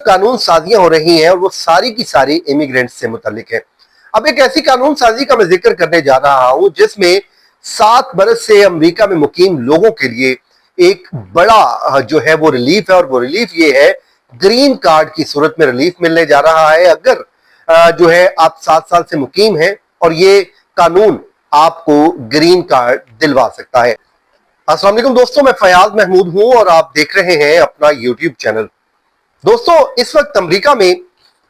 कानून साजियां हो रही हैं और वो सारी की सारी इमिग्रेंट्स से मुतालिक है। अब एक ऐसी कानून साजी का मैं जिक्र करने जा रहा हूं जिसमें 7 बरस से अमेरिका में मुकीम लोगों के लिए एक बड़ा जो है वो रिलीफ है, और वो रिलीफ ये है, ग्रीन कार्ड की सूरत में रिलीफ मिलने जा रहा है अगर जो है आप 7 साल से मुकीम हैं, और ये कानून आपको ग्रीन कार्ड दिलवा सकता है। अस्सलाम वालेकुम दोस्तों, मैं फयाज महमूद हूं और आप देख रहे हैं अपना यूट्यूब चैनल। दोस्तों, इस वक्त अमेरिका में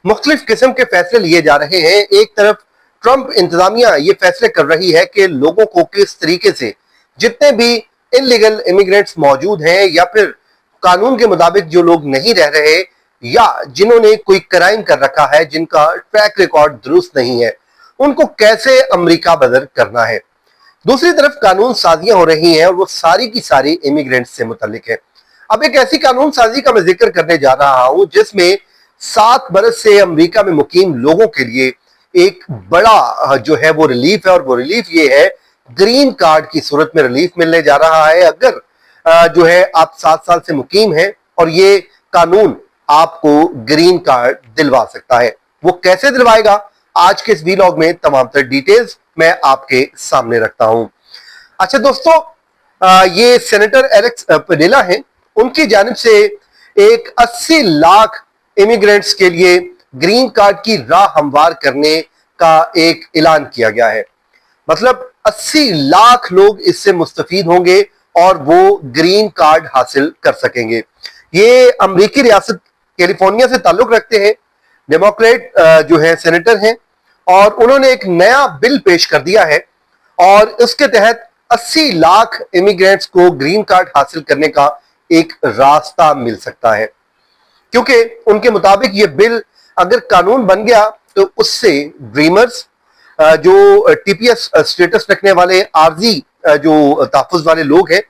मुख्तलिफ किस्म के फैसले लिए जा रहे हैं। एक तरफ ट्रंप इंतजामिया ये फैसले कर रही है कि लोगों को किस तरीके से, जितने भी इलीगल इमिग्रेंट्स मौजूद हैं या फिर कानून के मुताबिक जो लोग नहीं रह रहे या जिन्होंने कोई क्राइम कर रखा है, जिनका ट्रैक रिकॉर्ड दुरुस्त नहीं है, उनको कैसे अमेरिका बदर करना है। दूसरी तरफ कानून साजियां हो रही हैं और वो सारी की सारी इमिग्रेंट्स से मुतालिक है। अब एक ऐसी कानून साजी का मैं जिक्र करने जा रहा हूं जिसमें 7 बरस से अमेरिका में मुकीम लोगों के लिए एक बड़ा जो है वो रिलीफ है, और वो रिलीफ ये है, ग्रीन कार्ड की सूरत में रिलीफ मिलने जा रहा है अगर जो है आप 7 साल से मुकीम हैं, और ये कानून आपको ग्रीन कार्ड दिलवा सकता है। वो कैसे दिलवाएगा, आज के इस वीलॉग में तमाम तर डिटेल्स मैं आपके सामने रखता हूं। अच्छा दोस्तों, ये सेनेटर एलेक्स पेडेला हैं, उनकी जानिब से एक 80 लाख इमिग्रेंट्स के लिए ग्रीन कार्ड की राह हमवार करने का एक ऐलान किया गया है। मतलब 80 लाख लोग इससे मुस्तफीद होंगे और वो ग्रीन कार्ड हासिल कर सकेंगे। ये अमेरिकी रियासत कैलिफोर्निया से ताल्लुक रखते हैं, डेमोक्रेट जो है सेनेटर हैं, और उन्होंने एक नया बिल पेश कर दिया है और उसके तहत 80 लाख इमिग्रेंट्स को ग्रीन कार्ड हासिल करने का एक रास्ता मिल सकता है, क्योंकि उनके मुताबिक ये बिल अगर कानून बन गया तो उससे ड्रीमर्स, जो टीपीएस स्टेटस रखने वाले आरजी जो तहफ़्फ़ुज़ वाले लोग हैं,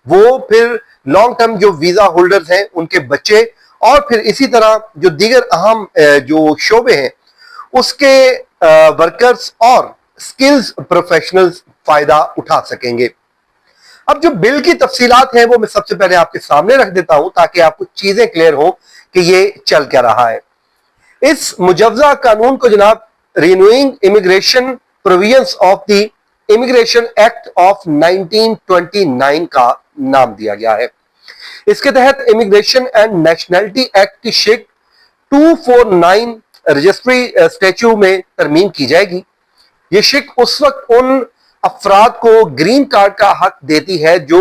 वो फिर लॉन्ग टर्म जो वीजा होल्डर्स हैं उनके बच्चे, और फिर इसी तरह जो दीगर अहम जो शोबे हैं उसके वर्कर्स और स्किल्स प्रोफेशनल्स फायदा उठा सकेंगे। अब जो बिल की तफसीलात हैं वो मैं सबसे पहले आपके सामने रख देता हूं ताकि आपको चीजें क्लियर हो कि ये चल क्या रहा है। इस मुजव्जा कानून को जनाब renewing immigration provisions of the immigration act of 1929 का नाम दिया गया है। इसके तहत इमिग्रेशन एंड नेशनैलिटी एक्ट की शिक 249 रजिस्ट्री स्टैच्यू में तरमीम की जाएगी। ये शिक उस वक्त उन अफराद को ग्रीन कार्ड का हक देती है जो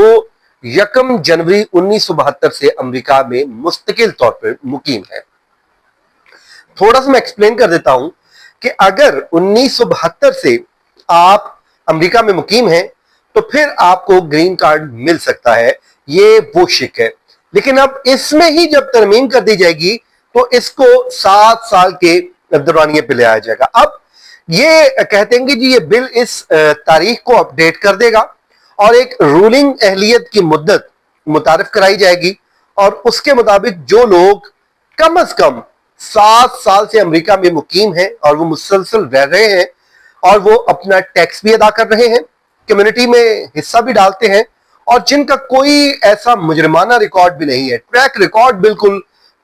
1 जनवरी 1972 से अमेरिका में मुस्तकिल तौर पर मुकीम है। थोड़ा सा मैं एक्सप्लेन कर देता हूं कि अगर 1972 से आप अमेरिका में मुकीम हैं तो फिर आपको ग्रीन कार्ड मिल सकता है, ये वो शिक है। लेकिन अब इसमें ही जब तरमीम कर दी जाएगी तो इसको 7 साल के दौरानिए पे ले आया जाएगा। अब ये कहते हैं कि जी ये बिल इस तारीख को अपडेट कर देगा और एक रूलिंग अहलियत की मुद्दत मुतारिफ कराई जाएगी, और उसके मुताबिक जो लोग कम से कम 7 साल से अमेरिका में मुकीम हैं और वो मुसलसल रह रहे हैं और वो अपना टैक्स भी अदा कर रहे हैं, कम्युनिटी में हिस्सा भी डालते हैं, और जिनका कोई ऐसा मुजरिमाना रिकॉर्ड भी नहीं है, ट्रैक रिकॉर्ड बिल्कुल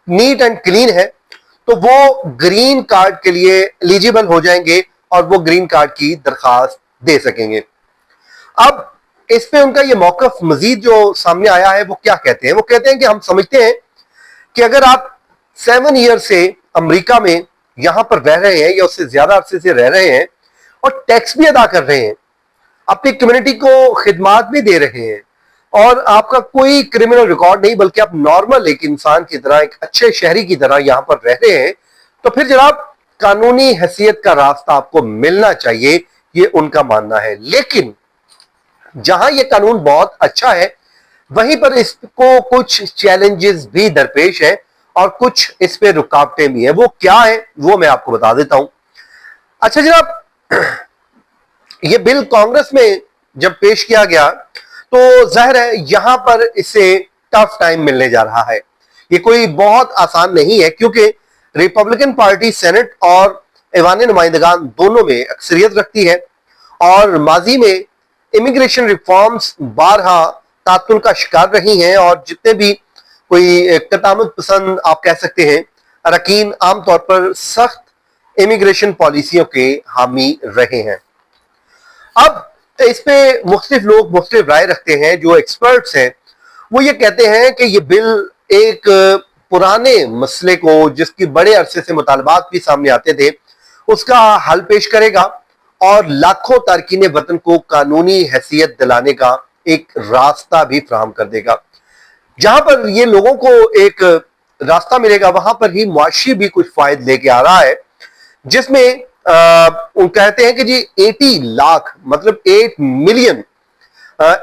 नीट एंड क्लीन है, तो वो ग्रीन कार्ड के लिए एलिजिबल हो जाएंगे और वो ग्रीन कार्ड की दरखास्त दे सकेंगे। अब इस पे उनका ये मौकफ मजीद जो सामने आया है वो क्या कहते हैं, वो कहते हैं कि हम समझते हैं कि अगर आप 7 ईयर से अमेरिका में यहां पर रह रहे हैं या उससे ज्यादा अरसे से रह रहे हैं और टैक्स भी अदा कर रहे हैं, अपनी कम्युनिटी को खिदमात भी दे रहे हैं, और आपका कोई क्रिमिनल रिकॉर्ड नहीं, बल्कि आप नॉर्मल एक इंसान की तरह, एक अच्छे शहरी की तरह यहां पर रह रहे हैं, तो फिर जनाब कानूनी हैसियत का रास्ता आपको मिलना चाहिए, ये उनका मानना है। लेकिन जहां ये कानून बहुत अच्छा है वहीं पर इसको कुछ चैलेंजेस भी दरपेश है और कुछ इस पे रुकावटें भी है। वो क्या है वो मैं आपको बता देता हूं। अच्छा जनाब, ये बिल कांग्रेस में जब पेश किया गया तो जाहिर है यहां पर इसे टफ टाइम मिलने जा रहा है। ये कोई बहुत आसान नहीं है क्योंकि रिपब्लिकन पार्टी सेनेट और ऐवान नुमाइंदगान दोनों में अक्सरियत रखती है, और माजी में इमिग्रेशन रिफॉर्म्स बारहा तातुल का शिकार रही हैं, और जितने भी कोई कतामत पसंद आप कह सकते हैं अरकान आमतौर पर सख्त इमिग्रेशन पॉलिसियों के हामी रहे हैं। अब इस पे मुख्तलिफ लोग मुख्तलिफ राय रखते हैं। जो एक्सपर्ट्स हैं वो ये कहते हैं कि ये बिल एक पुराने मसले को, जिसकी बड़े अरसे से मुतालबात भी सामने आते थे, उसका हल पेश करेगा और लाखों तारकीन वतन को कानूनी हैसियत दिलाने का एक रास्ता भी फराहम कर देगा। जहां पर ये लोगों को एक रास्ता मिलेगा, वहां पर ही मुआशी भी कुछ फायदे लेके आ रहा है, जिसमें उन कहते हैं कि जी 80 लाख मतलब 8 मिलियन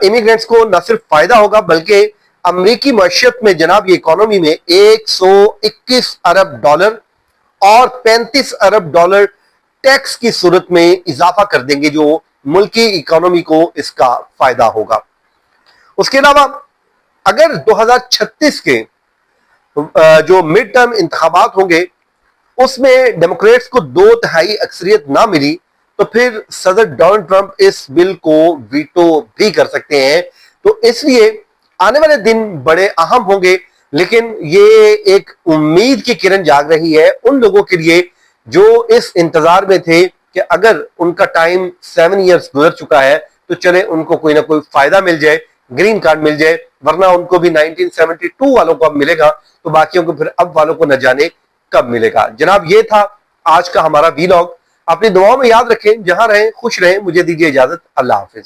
इमिग्रेंट्स को न सिर्फ फायदा होगा बल्कि अमेरिकी मईशत में, जनाब ये इकोनॉमी में 121 अरब डॉलर और 35 अरब डॉलर टैक्स की सूरत में इजाफा कर देंगे, जो मुल्की इकोनॉमी को इसका फायदा होगा। उसके अलावा अगर 2036 के जो मिड टर्म इंतखाबात होंगे उसमें डेमोक्रेट्स को 2/3 अक्सरियत ना मिली तो फिर सदर डोनाल्ड ट्रंप इस बिल को वीटो भी कर सकते हैं। तो इसलिए आने वाले दिन बड़े अहम होंगे, लेकिन ये एक उम्मीद की किरण जाग रही है उन लोगों के लिए जो इस इंतजार में थे कि अगर उनका टाइम 7 ईयर्स गुजर चुका है तो चले उनको कोई ना कोई फायदा मिल जाए, ग्रीन कार्ड मिल जाए, वरना उनको भी 1972 वालों को अब मिलेगा तो बाकियों को फिर अब वालों को न जाने कब मिलेगा। जनाब ये था आज का हमारा वीलॉग। अपनी दुआओं में याद रखें, जहां रहें खुश रहें। मुझे दीजिए इजाजत, अल्लाह हाफिज।